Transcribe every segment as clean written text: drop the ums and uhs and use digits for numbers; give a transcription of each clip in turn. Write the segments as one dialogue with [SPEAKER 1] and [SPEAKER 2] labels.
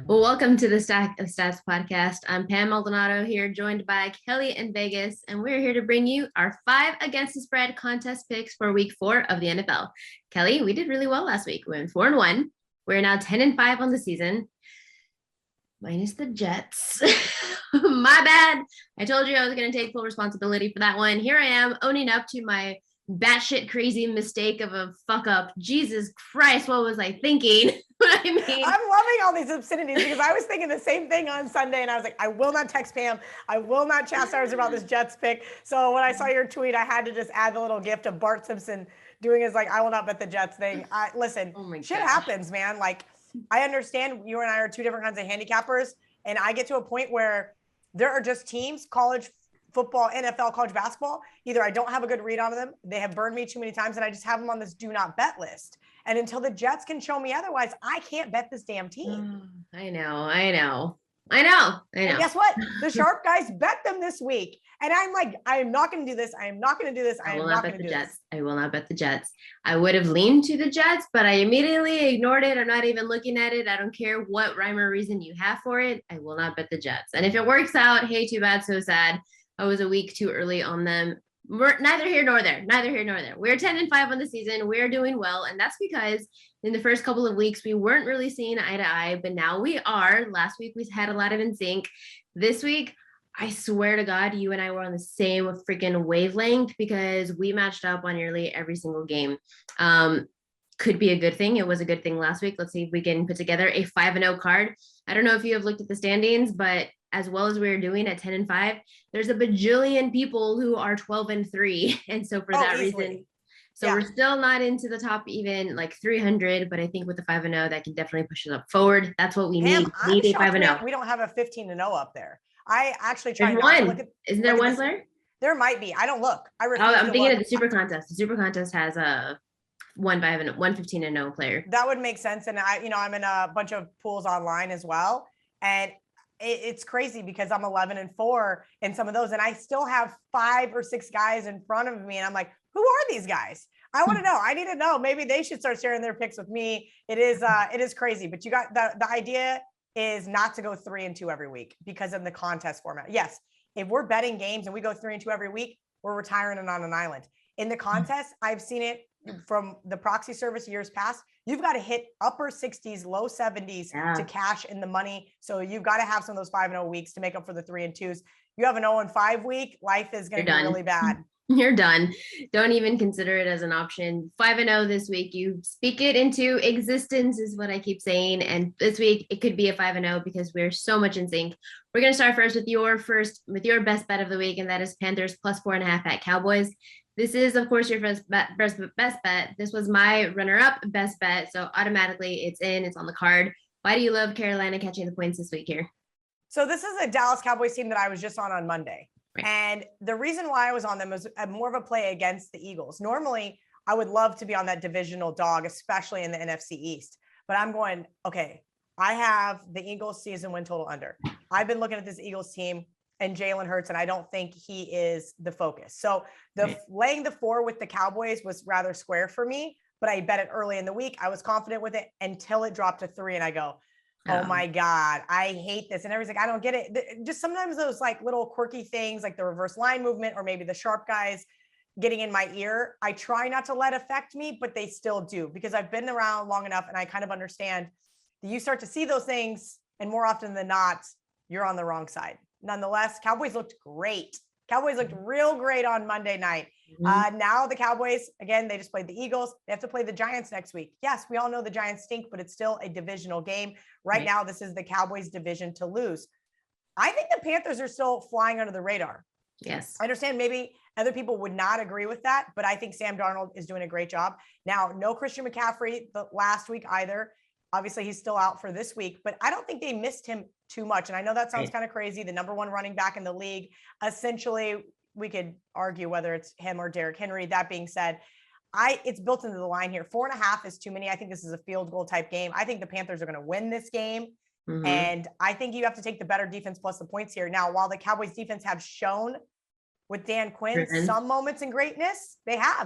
[SPEAKER 1] Well, welcome to the Stack of Stats podcast. I'm Pam Maldonado here, joined by Kelly in Vegas, and we're here to bring you our 5 against the spread contest picks for week 4 of the NFL. Kelly, we did really well last week. We went 4-1. We're now 10-5 on the season, minus the Jets. My bad. I told you I was going to take full responsibility for that one. Here I am owning up to my batshit crazy mistake of a fuck up. Jesus Christ, what was I thinking? What I mean,
[SPEAKER 2] I'm loving all these obscenities because I was thinking the same thing on Sunday, and I was like, I will not text Pam. I will not chastise about this Jets pick. So when I saw your tweet, I had to just add the little gift of Bart Simpson doing his like, I will not bet the Jets thing. Listen, shit happens, man. Like, I understand you and I are two different kinds of handicappers, and I get to a point where there are just teams, college football, NFL, college basketball. Either I don't have a good read on them, they have burned me too many times, and I just have them on this do not bet list. And until the Jets can show me otherwise, I can't bet this damn team.
[SPEAKER 1] I know.
[SPEAKER 2] And guess what? The sharp guys bet them this week. And I'm like, I am not going to do this. I am not going to do this. I am not going to do this.
[SPEAKER 1] I will not bet the Jets. I would have leaned to the Jets, but I immediately ignored it. I'm not even looking at it. I don't care what rhyme or reason you have for it. I will not bet the Jets. And if it works out, hey, too bad, so sad. I was a week too early on them. We're neither here nor there. We're 10-5 on the season. We're doing well. And that's because in the first couple of weeks, we weren't really seeing eye to eye, but now we are. Last week, we had a lot of in sync. This week, I swear to God, you and I were on the same freaking wavelength because we matched up on nearly every single game. Could be a good thing. It was a good thing last week. Let's see if we can put together a 5-0 card. I don't know if you have looked at the standings, but as well as we're doing at 10-5, there's a bajillion people who are 12-3. And so for that reason, we're still not into the top even like 300, but I think with the 5-0, that can definitely push us up forward. That's what we need. We need a 5-0.
[SPEAKER 2] We don't have a 15-0 up there. I actually tried
[SPEAKER 1] to look at. Isn't there one player?
[SPEAKER 2] There might be. I don't look.
[SPEAKER 1] I'm thinking of the Super Contest. The Super Contest has a 1-15-0 player.
[SPEAKER 2] That would make sense. And I'm in a bunch of pools online as well. And it's crazy because I'm 11-4 in some of those, and I still have 5 or 6 guys in front of me. And I'm like, who are these guys? I want to know. I need to know. Maybe they should start sharing their picks with me. It is crazy, but you got the idea is not to go 3-2 every week because of the contest format. Yes. If we're betting games and we go 3-2 every week, we're retiring and on an island. In the contest, I've seen it from the proxy service years past. You've got to hit upper 60s, low 70s to cash in the money. So you've got to have some of those 5-0 weeks to make up for the 3-2s. You have an 0-5 week, life is going to be really bad.
[SPEAKER 1] You're done. Don't even consider it as an option. 5-0 this week. You speak it into existence is what I keep saying. And this week it could be a 5-0 because we're so much in sync. We're going to start first with your best bet of the week. And that is Panthers +4.5 at Cowboys. This is, of course, your best bet. This was my runner-up best bet. So automatically it's on the card. Why do you love Carolina catching the points this week here?
[SPEAKER 2] So this is a Dallas Cowboys team that I was just on Monday. Right. And the reason why I was on them was more of a play against the Eagles. Normally, I would love to be on that divisional dog, especially in the NFC East. But I'm going, okay, I have the Eagles season win total under. I've been looking at this Eagles team and Jalen Hurts, and I don't think he is the focus. So laying the 4 with the Cowboys was rather square for me, but I bet it early in the week. I was confident with it until it dropped to 3, and I go, oh my God, I hate this. And everybody's like, I don't get it. Just sometimes those like little quirky things like the reverse line movement or maybe the sharp guys getting in my ear, I try not to let affect me, but they still do because I've been around long enough and I kind of understand that you start to see those things and more often than not, you're on the wrong side. Nonetheless, Cowboys looked great. Cowboys looked real great on Monday night. Now the Cowboys, again, they just played the Eagles. They have to play the Giants next week. Yes, we all know the Giants stink, but it's still a divisional game. Right now, this is the Cowboys' division to lose. I think the Panthers are still flying under the radar.
[SPEAKER 1] Yes.
[SPEAKER 2] I understand maybe other people would not agree with that, but I think Sam Darnold is doing a great job. Now, no Christian McCaffrey the last week either. Obviously, he's still out for this week, but I don't think they missed him too much. And I know that sounds kind of crazy. The number 1 running back in the league. Essentially, we could argue whether it's him or Derrick Henry. That being said, it's built into the line here. 4.5 is too many. I think this is a field goal type game. I think the Panthers are going to win this game. And I think you have to take the better defense plus the points here. Now, while the Cowboys defense have shown with Dan Quinn,
[SPEAKER 1] Driven.
[SPEAKER 2] some moments in greatness. I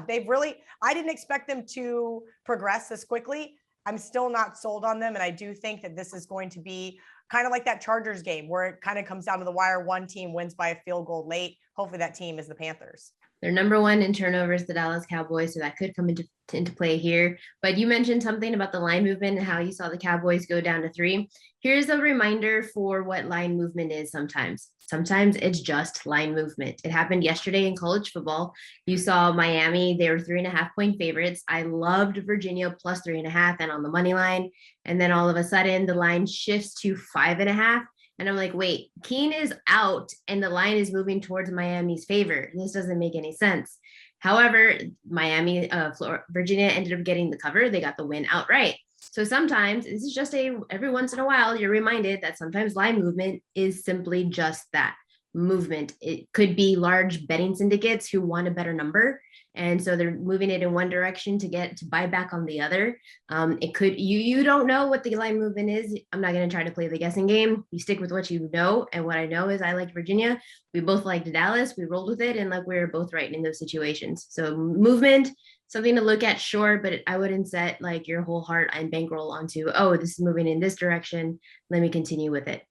[SPEAKER 2] didn't expect them to progress this quickly. I'm still not sold on them. And I do think that this is going to be kind of like that Chargers game where it kind of comes down to the wire. One team wins by a field goal late. Hopefully that team is the Panthers.
[SPEAKER 1] They're number one in turnovers, the Dallas Cowboys, so that could come into play here. But you mentioned something about the line movement and how you saw the Cowboys go down to 3. Here's a reminder for what line movement is sometimes. Sometimes it's just line movement. It happened yesterday in college football. You saw Miami, they were 3.5-point favorites. I loved Virginia plus 3.5 and on the money line. And then all of a sudden the line shifts to 5.5. And I'm like, wait, Keene is out and the line is moving towards Miami's favor. This doesn't make any sense. However, Virginia ended up getting the cover. They got the win outright. So sometimes this is just every once in a while, you're reminded that sometimes line movement is simply just that, movement. It could be large betting syndicates who want a better number. And so they're moving it in one direction to buy back on the other. It could, you don't know what the line movement is. I'm not going to try to play the guessing game. You stick with what you know. And what I know is I liked Virginia. We both liked Dallas. We rolled with it. And we were both right in those situations. So movement, something to look at, sure, but I wouldn't set your whole heart and bankroll onto, oh, this is moving in this direction. Let me continue with it.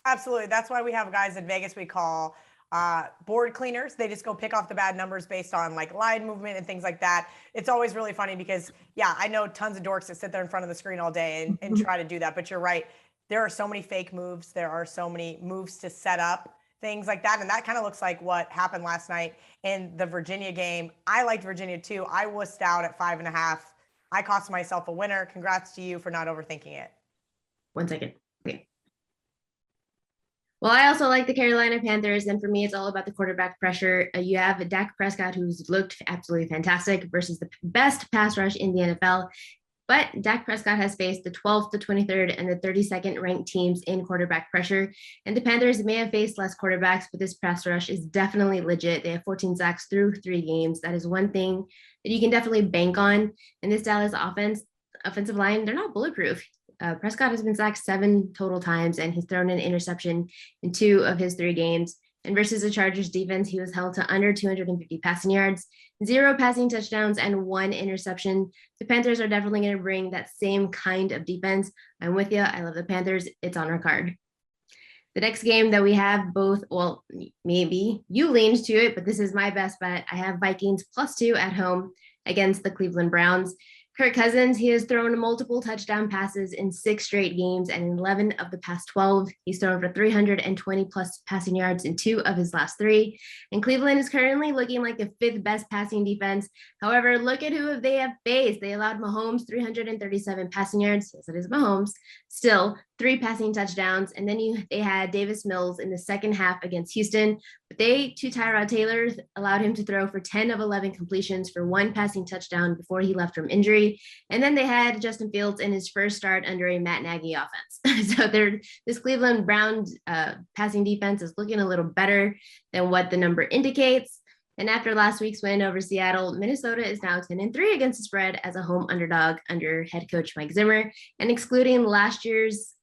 [SPEAKER 2] Absolutely. That's why we have guys in Vegas we call board cleaners. They just go pick off the bad numbers based on line movement and things like that. It's always really funny because, I know tons of dorks that sit there in front of the screen all day and try to do that. But you're right. There are so many fake moves. There are so many moves to set up things like that. And that kind of looks like what happened last night in the Virginia game. I liked Virginia too. I wussed out at 5.5. I cost myself a winner. Congrats to you for not overthinking it.
[SPEAKER 1] 1 second. Okay. Well, I also like the Carolina Panthers, and for me, it's all about the quarterback pressure. You have Dak Prescott, who's looked absolutely fantastic versus the best pass rush in the NFL. But Dak Prescott has faced the 12th, the 23rd, and the 32nd ranked teams in quarterback pressure. And the Panthers may have faced less quarterbacks, but this pass rush is definitely legit. They have 14 sacks through 3 games. That is one thing that you can definitely bank on. And this Dallas offensive line, they're not bulletproof. Prescott has been sacked 7 total times, and he's thrown an interception in 2 of his 3 games. And versus the Chargers defense, he was held to under 250 passing yards, 0 passing touchdowns, and 1 interception. The Panthers are definitely going to bring that same kind of defense. I'm with you. I love the Panthers. It's on our card. The next game that we have maybe you leaned to it, but this is my best bet. I have Vikings +2 at home against the Cleveland Browns. Kirk Cousins, he has thrown multiple touchdown passes in 6 straight games, and in 11 of the past 12, he's thrown for 320 plus passing yards in 2 of his last 3. And Cleveland is currently looking like the 5th best passing defense. However, look at who they have faced. They allowed Mahomes 337 passing yards. Yes, it is Mahomes. Still 3 passing touchdowns. And then they had Davis Mills in the second half against Houston. But to Tyrod Taylor allowed him to throw for 10 of 11 completions for 1 passing touchdown before he left from injury. And then they had Justin Fields in his first start under a Matt Nagy offense. So this Cleveland Browns passing defense is looking a little better than what the number indicates. And after last week's win over Seattle, Minnesota is now 10-3 against the spread as a home underdog under head coach Mike Zimmer. And excluding last year's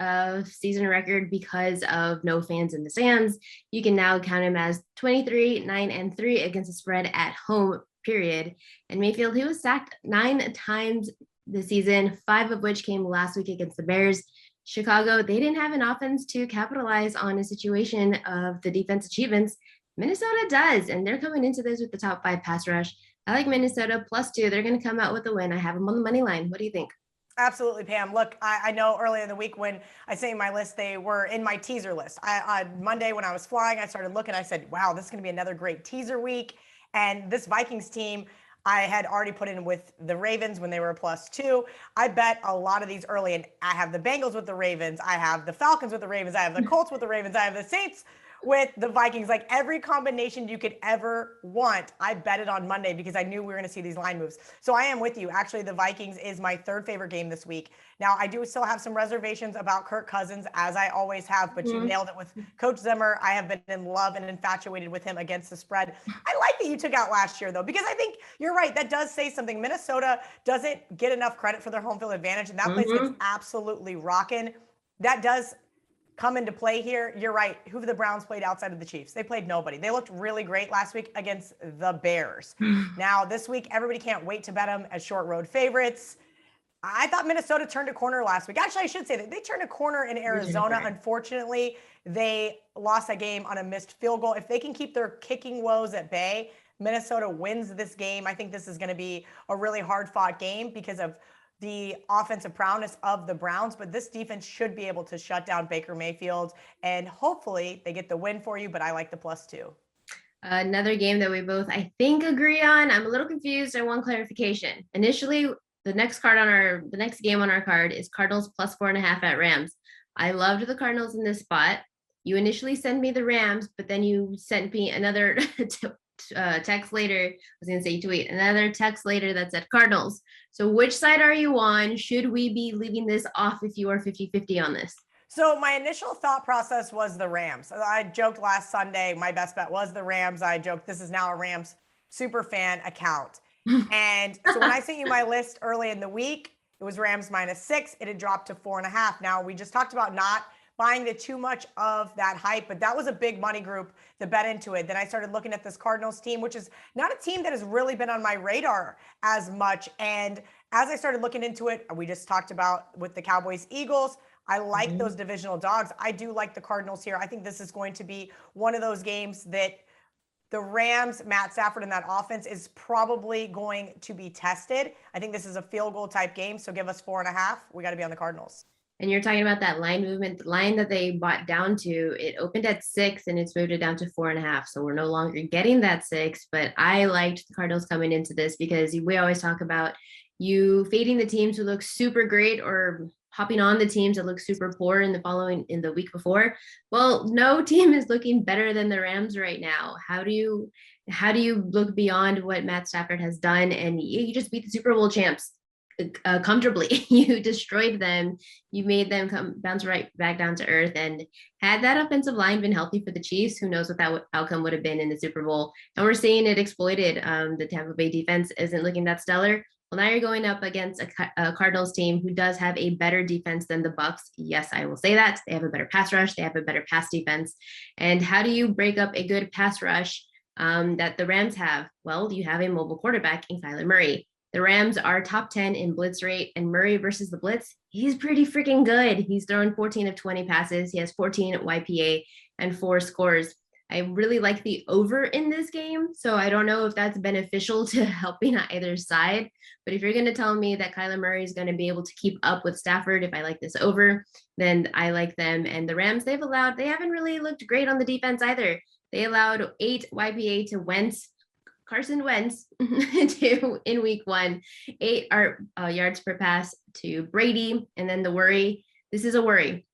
[SPEAKER 1] season record because of no fans in the stands, you can now count him as 23-9-3 against the spread at home, period. And Mayfield, he was sacked 9 times this season, 5 of which came last week against the Bears. Chicago, they didn't have an offense to capitalize on a situation of the defense achievements. Minnesota does, and they're coming into this with the top 5 pass rush. I like Minnesota +2. They're going to come out with a win. I have them on the money line. What do you think?
[SPEAKER 2] Absolutely, Pam. Look, I know earlier in the week when I say my list, they were in my teaser list. On Monday when I was flying, I started looking. I said, wow, this is going to be another great teaser week. And this Vikings team, I had already put in with the Ravens when they were +2. I bet a lot of these early, and I have the Bengals with the Ravens. I have the Falcons with the Ravens. I have the Colts with the Ravens. I have the Saints with the Vikings. Every combination you could ever want, I bet it on Monday because I knew we were going to see these line moves. So I am with you. Actually, the Vikings is my 3rd favorite game this week. Now, I do still have some reservations about Kirk Cousins, as I always have, but you nailed it with Coach Zimmer. I have been in love and infatuated with him against the spread. I like that you took out last year, though, because I think you're right. That does say something. Minnesota doesn't get enough credit for their home field advantage, and that place gets absolutely rocking. That does come into play here. You're right. Who have the Browns played outside of the Chiefs? They played nobody. They looked really great last week against the Bears. Now, this week, everybody can't wait to bet them as short road favorites. I thought Minnesota turned a corner last week. Actually, I should say that they turned a corner in Arizona. Unfortunately, they lost a game on a missed field goal. If they can keep their kicking woes at bay, Minnesota wins this game. I think this is going to be a really hard-fought game because of the offensive prowess of the Browns, but this defense should be able to shut down Baker Mayfield, and hopefully they get the win for you, but I like the +2.
[SPEAKER 1] Another game that we both, I think, agree on. I'm a little confused. I want clarification. Initially, the next game on our card is Cardinals +4.5 at Rams. I loved the Cardinals in this spot. You initially sent me the Rams, but then you sent me another text later. I was going to say tweet, another text later that said Cardinals. So which side are you on? Should we be leaving this off if you are 50-50 on this?
[SPEAKER 2] So my initial thought process was the Rams. I joked last Sunday, my best bet was the Rams. I joked, this is now a Rams super fan account. And so when I sent you my list early in the week, it was Rams -6. It had dropped to 4.5. Now, we just talked about not buying into too much of that hype, but that was a big money group to bet into it. Then I started looking at this Cardinals team, which is not a team that has really been on my radar as much. And as I started looking into it, we just talked about with the Cowboys, Eagles, I like those divisional dogs. I do like the Cardinals here. I think this is going to be one of those games that the Rams, Matt Stafford, and that offense is probably going to be tested. I think this is a field goal type game, so give us 4.5. We got to be on the Cardinals.
[SPEAKER 1] And you're talking about that line movement, the line that they bought down to, it opened at 6 and it's moved it down to 4.5. So we're no longer getting that 6, but I liked the Cardinals coming into this because we always talk about you fading the teams who look super great or hopping on the teams that look super poor in the week before. Well, no team is looking better than the Rams right now. How do you look beyond what Matt Stafford has done? And you just beat the Super Bowl champs comfortably. You destroyed them. You made them bounce right back down to earth. And had that offensive line been healthy for the Chiefs, who knows what that outcome would have been in the Super Bowl. And we're seeing it exploited. The Tampa Bay defense isn't looking that stellar. Well, now you're going up against a Cardinals team who does have a better defense than the Bucs. Yes, I will say that. They have a better pass rush. They have a better pass defense. And how do you break up a good pass rush that the Rams have? Well, you have a mobile quarterback in Kyler Murray. The Rams are top 10 in blitz rate, and Murray versus the blitz, he's pretty freaking good. He's thrown 14 of 20 passes. He has 14 YPA and 4 scores. I really like the over in this game, so I don't know if that's beneficial to helping either side. But if you're going to tell me that Kyler Murray is going to be able to keep up with Stafford, if I like this over, then I like them. And the Rams, they haven't really looked great on the defense either. They allowed 8 YPA to Carson Wentz in week 1, 8 yards per pass to Brady. And then the worry, this is a worry.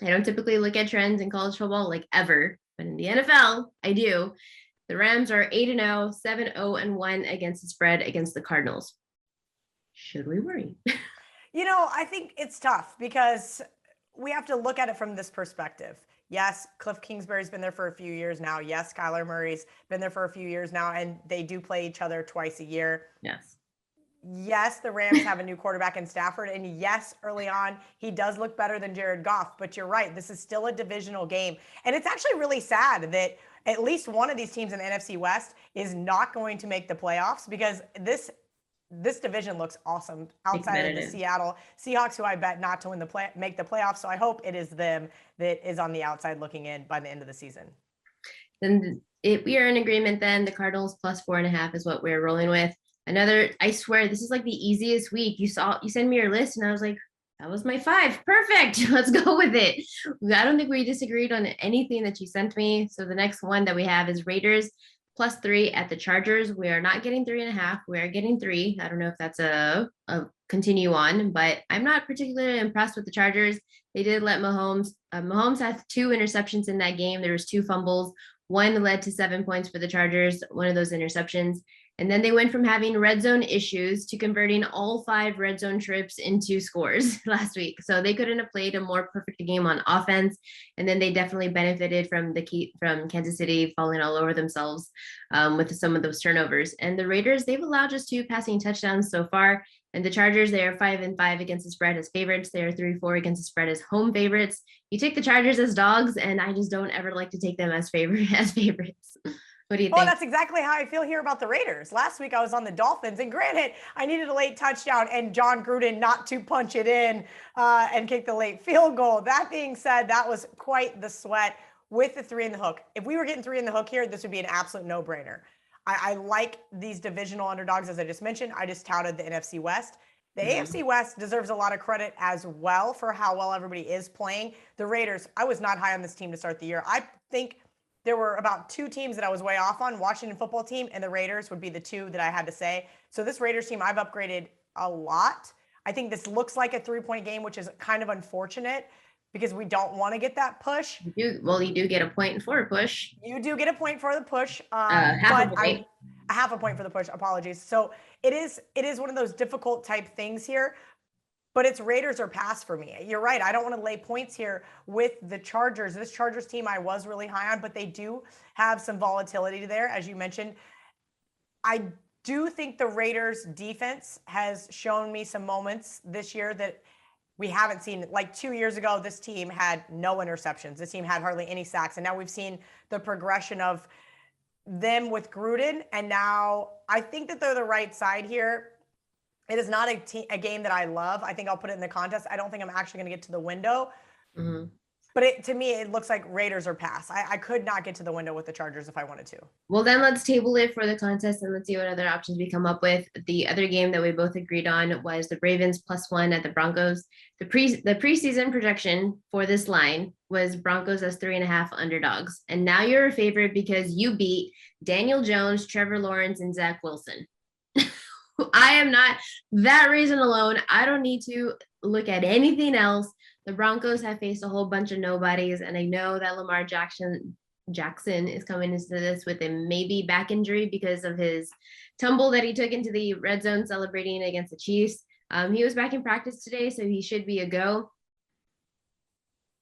[SPEAKER 1] I don't typically look at trends in college football like ever, but in the NFL, I do. The Rams are 8-0, 7-0-1 against the spread against the Cardinals. Should we worry?
[SPEAKER 2] I think it's tough because we have to look at it from this perspective. Yes, Cliff Kingsbury's been there for a few years now. Yes, Kyler Murray's been there for a few years now, and they do play each other twice a year.
[SPEAKER 1] Yes.
[SPEAKER 2] Yes, the Rams have a new quarterback in Stafford, and yes, early on, he does look better than Jared Goff, but you're right, this is still a divisional game. And it's actually really sad that at least one of these teams in the NFC West is not going to make the playoffs because this division looks awesome outside of the Seattle Seahawks, who I bet not to make the playoffs. So I hope it is them that is on the outside looking in by the end of the season.
[SPEAKER 1] Then we are in agreement then. The Cardinals +4.5 is what we're rolling with. I swear, this is like the easiest week. You sent me your list and I was like, that was my 5. Perfect. Let's go with it. I don't think we disagreed on anything that you sent me. So the next one that we have is Raiders +3 at the Chargers. We are not getting 3.5. We are getting 3. I don't know if that's a continue on, but I'm not particularly impressed with the Chargers. They did let Mahomes had 2 interceptions in that game. There was 2 fumbles. One led to 7 points for the Chargers, one of those interceptions. And then they went from having red zone issues to converting all 5 red zone trips into scores last week. So they couldn't have played a more perfect game on offense. And then they definitely benefited from Kansas City falling all over themselves with some of those turnovers. And the Raiders, they've allowed just 2 passing touchdowns so far. And the Chargers, they are 5-5 against the spread as favorites. They are 3-4 against the spread as home favorites. You take the Chargers as dogs, and I just don't ever like to take them as favorites. What do you think?
[SPEAKER 2] Well, that's exactly how I feel here about the Raiders. Last week I was on the Dolphins, and granted, I needed a late touchdown and John Gruden not to punch it in and kick the late field goal. That being said, that was quite the sweat with the 3 in the hook. If we were getting 3 in the hook here, this would be an absolute no-brainer. I like these divisional underdogs, as I just mentioned. I just touted the NFC West. The AFC West deserves a lot of credit as well for how well everybody is playing. The Raiders, I was not high on this team to start the year. I think there were about 2 teams that I was way off on. Washington football team and the Raiders would be the 2 that I had to say. So this Raiders team, I've upgraded a lot. I think this looks like a 3-point game, which is kind of unfortunate because we don't want to get that push.
[SPEAKER 1] You do get a point for a push.
[SPEAKER 2] You do get a point for the push.
[SPEAKER 1] Half a point.
[SPEAKER 2] Half a point for the push. Apologies. So it is one of those difficult type things here. But it's Raiders or pass for me. You're right. I don't want to lay points here with the Chargers. This Chargers team I was really high on, but they do have some volatility there, as you mentioned. I do think the Raiders defense has shown me some moments this year that we haven't seen. Like 2 years ago, this team had no interceptions. This team had hardly any sacks. And now we've seen the progression of them with Gruden. And now I think that they're the right side here. It is not a game that I love. I think I'll put it in the contest. I don't think I'm actually going to get to the window. But to me, it looks like Raiders or pass. I could not get to the window with the Chargers if I wanted to.
[SPEAKER 1] Well, then let's table it for the contest and let's see what other options we come up with. The other game that we both agreed on was the Ravens +1 at the Broncos. The preseason projection for this line was Broncos as 3.5 underdogs. And now you're a favorite because you beat Daniel Jones, Trevor Lawrence, and Zach Wilson. I am not, that reason alone, I don't need to look at anything else. The Broncos have faced a whole bunch of nobodies, and I know that Lamar Jackson is coming into this with a maybe back injury because of his tumble that he took into the red zone celebrating against the Chiefs. He was back in practice today, so he should be a go.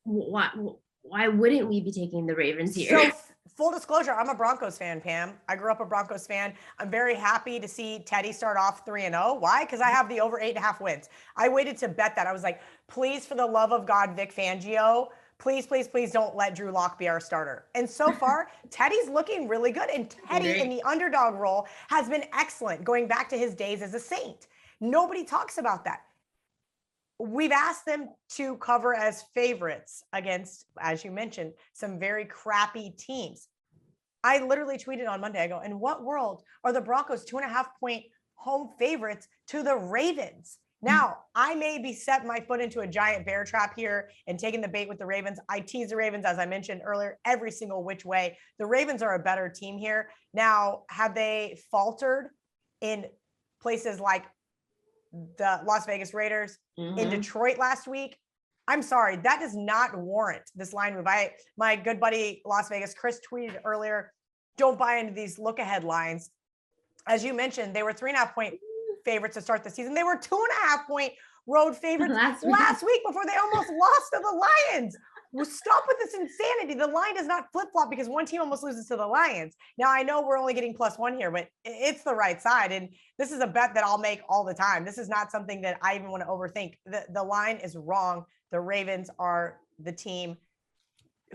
[SPEAKER 1] Why wouldn't we be taking the Ravens here?
[SPEAKER 2] So, full disclosure, I'm a Broncos fan, Pam. I grew up a Broncos fan. I'm very happy to see Teddy start off 3-0. Why? Because I have the over 8.5 wins. I waited to bet that. I was like, please, for the love of God, Vic Fangio, please, please, please don't let Drew Lock be our starter. And so far, Teddy's looking really good. And Teddy in the underdog role has been excellent, going back to his days as a Saint. Nobody talks about that. We've asked them to cover as favorites against, as you mentioned, some very crappy teams. I literally tweeted on Monday, I go, in what world are the Broncos 2.5-point home favorites to the Ravens? Now, I may be setting my foot into a giant bear trap here and taking the bait with the Ravens. I tease the Ravens, as I mentioned earlier, every single which way. The Ravens are a better team here. Now, have they faltered in places like the Las Vegas Raiders, in Detroit last week? I'm sorry, that does not warrant this line move. My good buddy Las Vegas Chris tweeted earlier, don't buy into these look ahead lines. As you mentioned, they were 3.5-point favorites to start the season. They were 2.5-point road favorites last week before they almost lost to the Lions. Stop with this insanity. The line does not flip-flop because one team almost loses to the Lions. Now, I know we're only getting +1 here, but it's the right side. And this is a bet that I'll make all the time. This is not something that I even want to overthink. The line is wrong. The Ravens are the team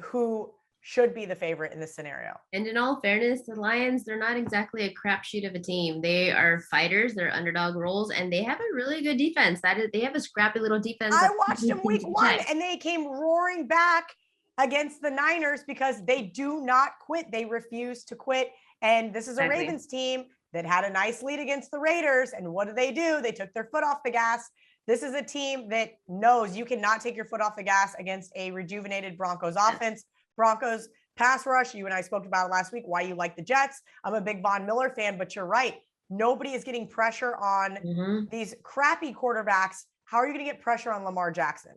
[SPEAKER 2] who should be the favorite in this scenario.
[SPEAKER 1] And in all fairness, the Lions, they're not exactly a crapshoot of a team. They are fighters, they're underdog roles, and they have a really good defense. They have a scrappy little defense.
[SPEAKER 2] I watched them week 1 and they came roaring back against the Niners because they do not quit. They refuse to quit. And this is a Ravens team that had a nice lead against the Raiders. And what do? They took their foot off the gas. This is a team that knows you cannot take your foot off the gas against a rejuvenated Broncos offense. Broncos pass rush. You and I spoke about it last week, why you like the Jets. I'm a big Von Miller fan, but you're right. Nobody is getting pressure on these crappy quarterbacks. How are you going to get pressure on Lamar Jackson?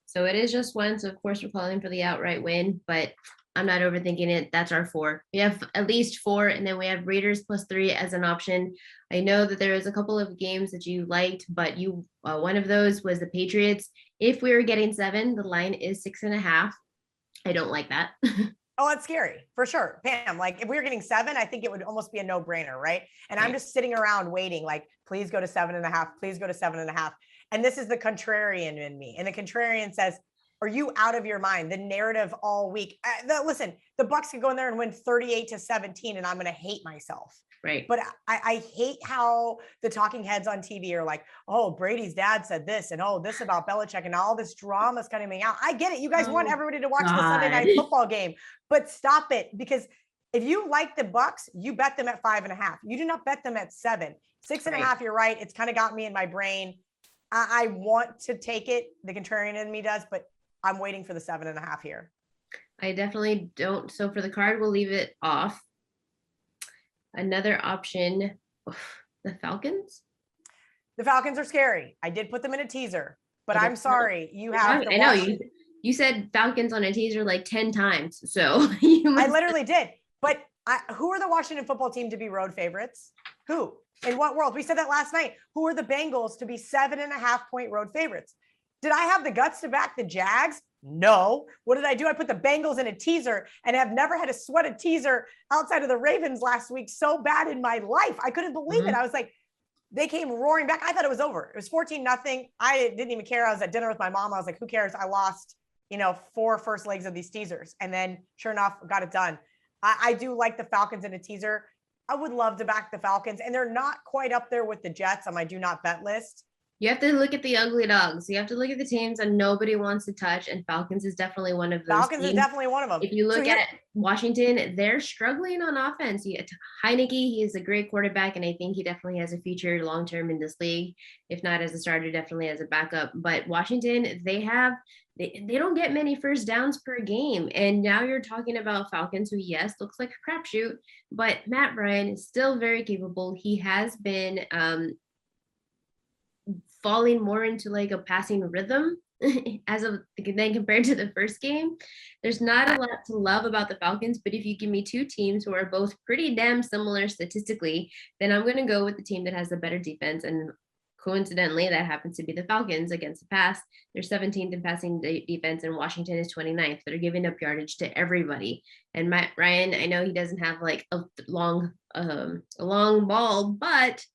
[SPEAKER 1] So it is just one. So of course we're calling for the outright win, but I'm not overthinking it. That's our 4. We have at least 4, and then we have Raiders +3 as an option. I know that there was a couple of games that you liked, but one of those was the Patriots. If we were getting 7, the line is 6.5. I don't like that.
[SPEAKER 2] Oh, that's scary for sure. Pam, like if we were getting 7, I think it would almost be a no-brainer, right? And I'm just sitting around waiting, like, please go to 7.5, please go to 7.5. And this is the contrarian in me. And the contrarian says, are you out of your mind? The narrative all week. Listen, the Bucs could go in there and win 38-17, and I'm going to hate myself.
[SPEAKER 1] Right.
[SPEAKER 2] But I hate how the talking heads on TV are like, oh, Brady's dad said this, and oh, this about Belichick, and all this drama is coming out. I get it. You guys want everybody to watch the Sunday night football game, but stop it. Because if you like the Bucs, you bet them at 5.5. You do not bet them at 7. 6.5, you're right. It's kind of got me in my brain. I want to take it. The contrarian in me does, but I'm waiting for the 7.5 here.
[SPEAKER 1] I definitely don't. So for the card, we'll leave it off. Another option, the Falcons.
[SPEAKER 2] The Falcons are scary. I did put them in a teaser, but I'm sorry. You have to
[SPEAKER 1] I know you said Falcons on a teaser like 10 times. So I
[SPEAKER 2] literally did. But who are the Washington football team to be road favorites? Who? In what world? We said that last night. Who are the Bengals to be 7.5-point road favorites? Did I have the guts to back the Jags? No. What did I do? I put the Bengals in a teaser and have never had to sweat a teaser outside of the Ravens last week so bad in my life. I couldn't believe it. I was like, they came roaring back. I thought it was over. It was 14-0. I didn't even care. I was at dinner with my mom. I was like, who cares? I lost, 4 first legs of these teasers. And then sure enough, got it done. I do like the Falcons in a teaser. I would love to back the Falcons, and they're not quite up there with the Jets on my do not bet list.
[SPEAKER 1] You have to look at the ugly dogs. You have to look at the teams that nobody wants to touch, and Falcons is definitely one of those.
[SPEAKER 2] Falcons is definitely one of them.
[SPEAKER 1] If you look at Washington, they're struggling on offense. Heineke, he is a great quarterback, and I think he definitely has a future long-term in this league. If not as a starter, definitely as a backup. But Washington, they don't get many first downs per game. And now you're talking about Falcons, who, yes, looks like a crapshoot, but Matt Ryan is still very capable. He has been falling more into like a passing rhythm as of then compared to the first game. There's not a lot to love about the Falcons, but if you give me 2 teams who are both pretty damn similar statistically, then I'm going to go with the team that has the better defense. And coincidentally, that happens to be the Falcons against the pass. They're 17th in passing defense, and Washington is 29th. They're giving up yardage to everybody. And Matt Ryan, I know he doesn't have like a long ball, but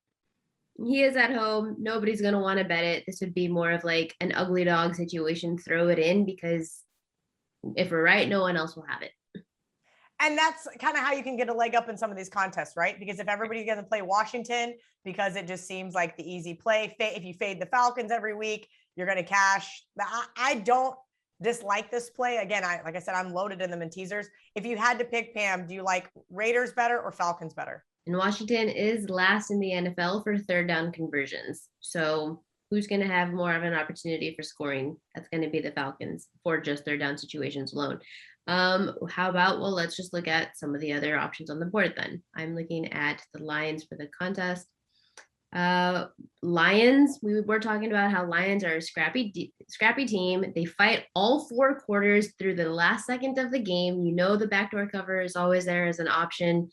[SPEAKER 1] he is at home. Nobody's going to want to bet it. This would be more of like an ugly dog situation. Throw it in, because if we're right, no one else will have it.
[SPEAKER 2] And that's kind of how you can get a leg up in some of these contests, right? Because if everybody's going to play Washington, because it just seems like the easy play, if you fade the Falcons every week, you're going to cash. I don't dislike this play. Again, like I said, I'm loaded in them in teasers. If you had to pick, Pam, do you like Raiders better or Falcons better?
[SPEAKER 1] And Washington is last in the NFL for third down conversions. So who's going to have more of an opportunity for scoring? That's going to be the Falcons for just third down situations alone. How about, let's just look at some of the other options on the board then. I'm looking at the Lions for the contest. Lions, we were talking about how Lions are a scrappy team. They fight all 4 quarters through the last second of the game. The backdoor cover is always there as an option.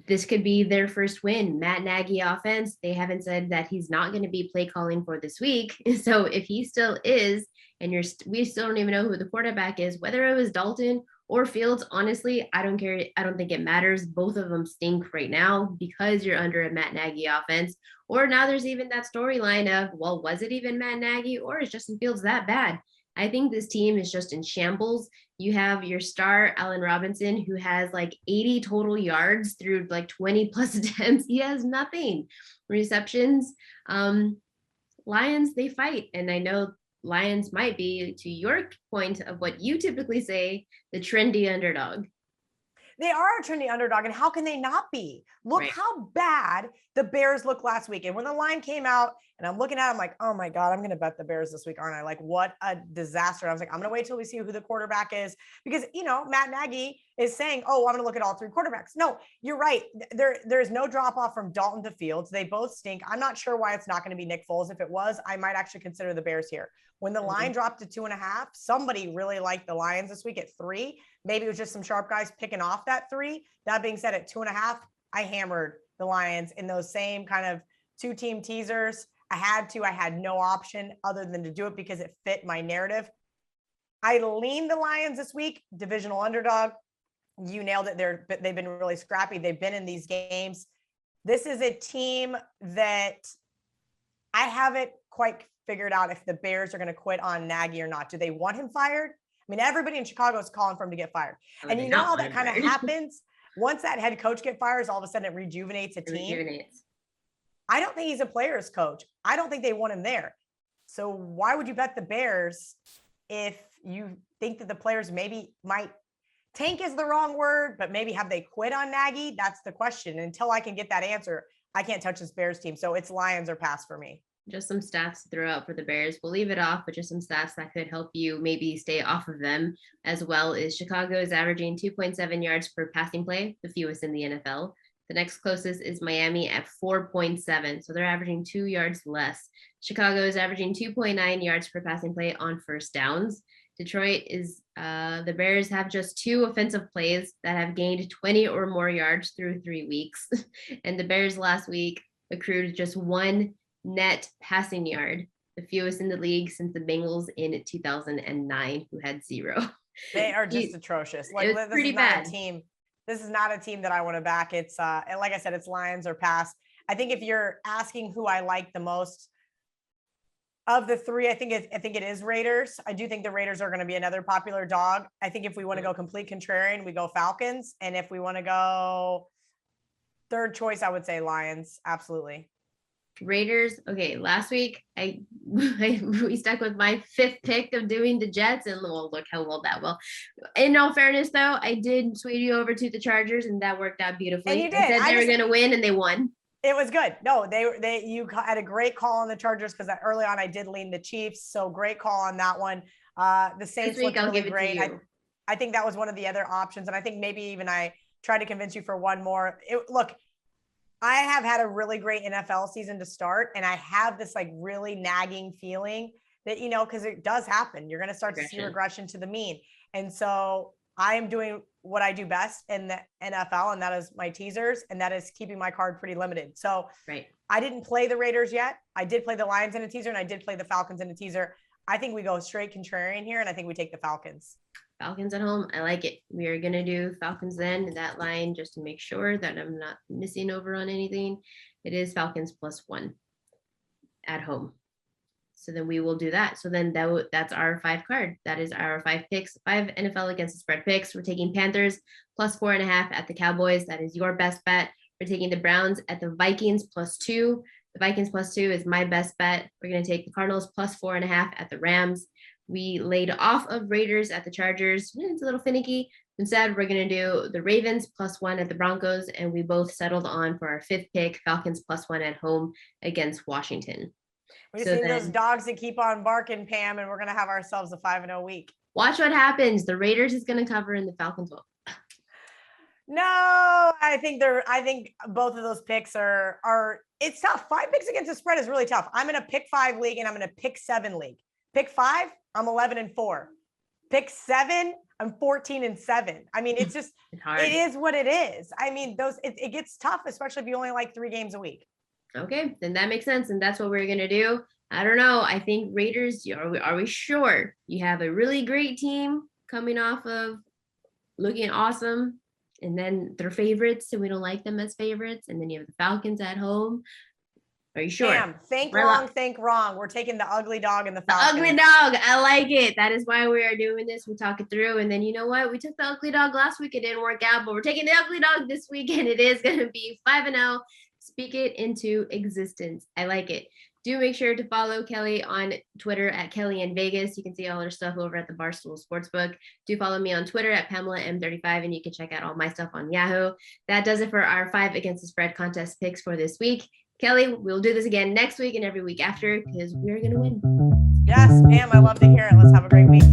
[SPEAKER 1] This could be their first win. Matt Nagy offense, they haven't said that he's not going to be play calling for this week. So if he still is, and we still don't even know who the quarterback is, whether it was Dalton or Fields, honestly, I don't care. I don't think it matters. Both of them stink right now because you're under a Matt Nagy offense. Or now there's even that storyline of, was it even Matt Nagy, or is Justin Fields that bad? I think this team is just in shambles. You have your star, Allen Robinson, who has like 80 total yards through like 20 plus attempts. He has nothing. Receptions. Lions, they fight. And I know Lions might be, to your point of what you typically say, the trendy underdog.
[SPEAKER 2] They are a trendy underdog, and how can they not be? Look how bad the Bears looked last week. And when the line came out and I'm looking at it, I'm like, oh my God, I'm going to bet the Bears this week, aren't I? Like, what a disaster. I was like, I'm going to wait till we see who the quarterback is, because, Matt Nagy is saying, oh, I'm going to look at all 3 quarterbacks. No, you're right. There's no drop off from Dalton to Fields. They both stink. I'm not sure why it's not going to be Nick Foles. If it was, I might actually consider the Bears here. When the line dropped to 2.5, somebody really liked the Lions this week at 3. Maybe it was just some sharp guys picking off that 3. That being said, at 2.5, I hammered the Lions in those same kind of 2-team teasers. I had no option other than to do it because it fit my narrative. I leaned the Lions this week, divisional underdog. You nailed it. They've been really scrappy. They've been in these games. This is a team that I haven't quite figured out if the Bears are going to quit on Nagy or not. Do they want him fired? I mean, everybody in Chicago is calling for him to get fired. And you know how that kind of happens? Once that head coach gets fired, all of a sudden it rejuvenates a team. I don't think he's a player's coach. I don't think they want him there. So why would you bet the Bears if you think that the players maybe might tank is the wrong word, but maybe have they quit on Nagy? That's the question. Until I can get that answer, I can't touch this Bears team. So it's Lions or pass for me.
[SPEAKER 1] Just some stats to throw out for the Bears. We'll leave it off, but just some stats that could help you maybe stay off of them as well. Is Chicago is averaging 2.7 yards per passing play, the fewest in the NFL. The next closest is Miami at 4.7. So they're averaging 2 yards less. Chicago is averaging 2.9 yards per passing play on first downs. Detroit is, the Bears have just 2 offensive plays that have gained 20 or more yards through 3 weeks. And the Bears last week accrued just 1 net passing yard, the fewest in the league since the Bengals in 2009, who had 0.
[SPEAKER 2] They are just atrocious. Like, this is not a team. This is not a team that I want to back. It's and like I said, it's Lions or pass. I think if you're asking who I like the most of the 3, I think it is Raiders. I do think the Raiders are going to be another popular dog. I think if we want to go complete contrarian, we go Falcons. And if we want to go third choice, I would say Lions. Absolutely.
[SPEAKER 1] Raiders. Okay, last week we stuck with my 5th pick of doing the Jets, and well, look how well that will. In all fairness, though, I did sway you over to the Chargers, and that worked out beautifully.
[SPEAKER 2] And you did.
[SPEAKER 1] I said they were going to win, and they won.
[SPEAKER 2] It was good. No, you had a great call on the Chargers because early on I did lean the Chiefs. So great call on that one. The Saints looked really great. I think that was one of the other options, and I think maybe even I tried to convince you for one more. Look. I have had a really great NFL season to start, and I have this like really nagging feeling that, because it does happen. You're going to start to see regression to the mean. And so I am doing what I do best in the NFL, and that is my teasers, and that is keeping my card pretty limited. So I didn't play the Raiders yet. I did play the Lions in a teaser, and I did play the Falcons in a teaser. I think we go straight contrarian here, and I think we take the Falcons.
[SPEAKER 1] Falcons at home. I like it. We are going to do Falcons then, that line, just to make sure that I'm not missing over on anything. It is Falcons +1 at home. So then we will do that. So then that's our 5 card. That is our 5 picks, 5 NFL against the spread picks. We're taking Panthers +4.5 at the Cowboys. That is your best bet. We're taking the Browns at the Vikings +2. The Vikings +2 is my best bet. We're going to take the Cardinals +4.5 at the Rams. We laid off of Raiders at the Chargers. It's a little finicky. Instead, we're going to do the Ravens +1 at the Broncos, and we both settled on for our 5th pick, Falcons +1 at home against Washington.
[SPEAKER 2] We just need those dogs to keep on barking, Pam, and we're going to have ourselves a 5-0 week.
[SPEAKER 1] Watch what happens. The Raiders is going to cover and the Falcons will.
[SPEAKER 2] No, I think both of those picks are it's tough. 5 picks against the spread is really tough. I'm in a pick 5 league and I'm in a pick 7 league. Pick 5, I'm 11-4. Pick 7, I'm 14-7. I mean, it's just, it is what it is. I mean, it gets tough, especially if you only like 3 games a week.
[SPEAKER 1] Okay, then that makes sense. And that's what we're going to do. I don't know. I think Raiders, are we sure? You have a really great team coming off of looking awesome, and then they're favorites and we don't like them as favorites. And then you have the Falcons at home. Are you sure? Damn,
[SPEAKER 2] think wrong. We're taking the ugly dog and the Falcons.
[SPEAKER 1] The ugly dog. I like it. That is why we are doing this. We talk it through. And then you know what? We took the ugly dog last week. It didn't work out, but we're taking the ugly dog this week, and it is going to be 5-0. Speak it into existence. I like it. Do make sure to follow Kelly on Twitter at Kelly in Vegas. You can see all her stuff over at the Barstool Sportsbook. Do follow me on Twitter at Pamela M35, and you can check out all my stuff on Yahoo. That does it for our 5 against the spread contest picks for this week. Kelly, we'll do this again next week and every week after, because we're going to win.
[SPEAKER 2] Yes, Pam, I love to hear it. Let's have a great week.